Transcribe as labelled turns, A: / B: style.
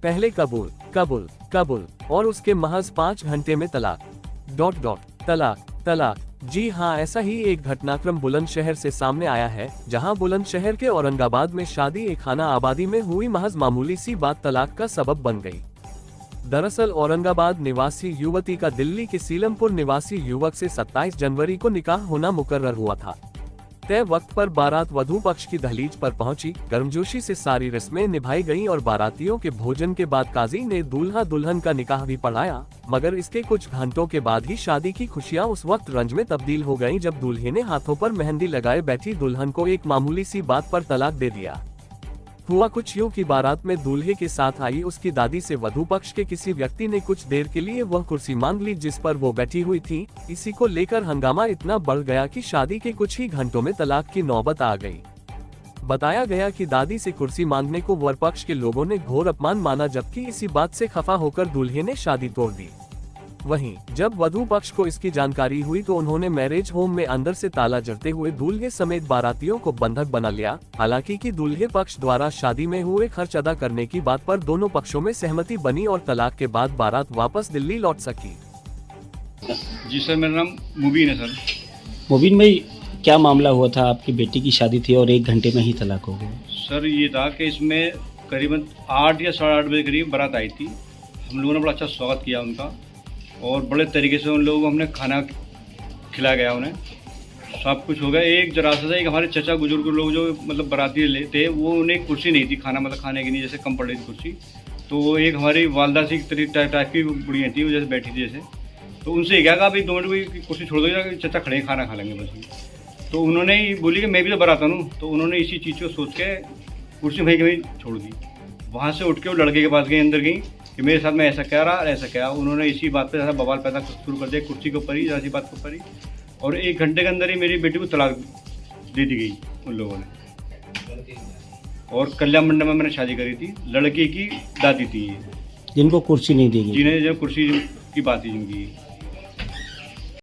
A: पहले कबूल कबूल कबूल और उसके महज 5 घंटे में तलाक। तलाक तलाक। जी हाँ, ऐसा ही एक घटनाक्रम बुलंदशहर से सामने आया है, जहां बुलंदशहर के औरंगाबाद में शादी एक खाना आबादी में हुई महज मामूली सी बात तलाक का सबब बन गई। दरअसल औरंगाबाद निवासी युवती का दिल्ली के सीलमपुर निवासी युवक से 27 जनवरी को निकाह होना मुकर्रर हुआ था। तय वक्त पर बारात वधू पक्ष की दहलीज पर पहुंची, गर्मजोशी से सारी रस्में निभाई गईं और बारातियों के भोजन के बाद काजी ने दूल्हा दुल्हन का निकाह भी पढ़ाया। मगर इसके कुछ घंटों के बाद ही शादी की खुशियां उस वक्त रंज में तब्दील हो गईं जब दूल्हे ने हाथों पर मेहंदी लगाए बैठी दुल्हन को एक मामूली सी बात पर तलाक दे दिया। हुआ कुछ यूं कि बारात में दूल्हे के साथ आई उसकी दादी से वधू पक्ष के किसी व्यक्ति ने कुछ देर के लिए वह कुर्सी मांग ली जिस पर वो बैठी हुई थी। इसी को लेकर हंगामा इतना बढ़ गया कि शादी के कुछ ही घंटों में तलाक की नौबत आ गई। बताया गया कि दादी से कुर्सी मांगने को वर पक्ष के लोगों ने घोर अपमान माना, जबकि इसी बात से खफा होकर दूल्हे ने शादी तोड़ दी। वहीं जब वधू पक्ष को इसकी जानकारी हुई तो उन्होंने मैरिज होम में अंदर से ताला जड़ते हुए दूल्हे समेत बारातियों को बंधक बना लिया। हालांकि कि दूल्हे पक्ष द्वारा शादी में हुए खर्च अदा करने की बात पर दोनों पक्षों में सहमति बनी और तलाक के बाद बारात वापस दिल्ली लौट सकी।
B: जी सर, मेरा नाम मुबीन है सर।
C: मुबीन भाई, क्या मामला हुआ था? आपकी बेटी की शादी थी और 1 घंटे में ही तलाक हो गया।
B: सर ये था कि इसमें करीबन 8 या 8:30 बजे करीब बारात आई थी। हम लोगों ने बड़ा अच्छा स्वागत किया उनका और बड़े तरीके से उन लोगों को हमने खाना खिलाया गया, उन्हें सब कुछ हो गया। एक जरा सा एक हमारे चचा बुजुर्ग लोग जो मतलब बाराती थे, वो उन्हें कुर्सी नहीं थी खाना मतलब खाने की नहीं, जैसे कम पड़ रही थी कुर्सी, तो वो एक हमारी वालदा सी टाइप की बुढ़िया थी, वो जैसे बैठी थी जैसे, तो उनसे क्या कहा भाई 2 मिनट की कुर्सी छोड़ दो, चचा खड़े खाना खा लेंगे बस। तो उन्होंने ही बोली कि मैं भी तो बारात हूँ, तो उन्होंने इसी चीज़ को सोच के कुर्सी भाई कहीं छोड़ दी। वहाँ से उठ के वो लड़के के पास गई, अंदर गई कि मेरे साथ में ऐसा क्या रहा ऐसा क्या। उन्होंने इसी बात पे ज़्यादा बवाल पैदा शुरू कर दिया कुर्सी के ऊपर ही, ज़्यादा बात के ऊपर ही, और 1 घंटे के अंदर ही मेरी बेटी को तलाक दे दी गई उन लोगों ने। और कल्याण मंडप में मैंने शादी करी थी, लड़के की दादी थी ये,
C: जिनको कुर्सी नहीं दी गई,
B: जिन्हें जो कुर्सी की बात थी जिनकी।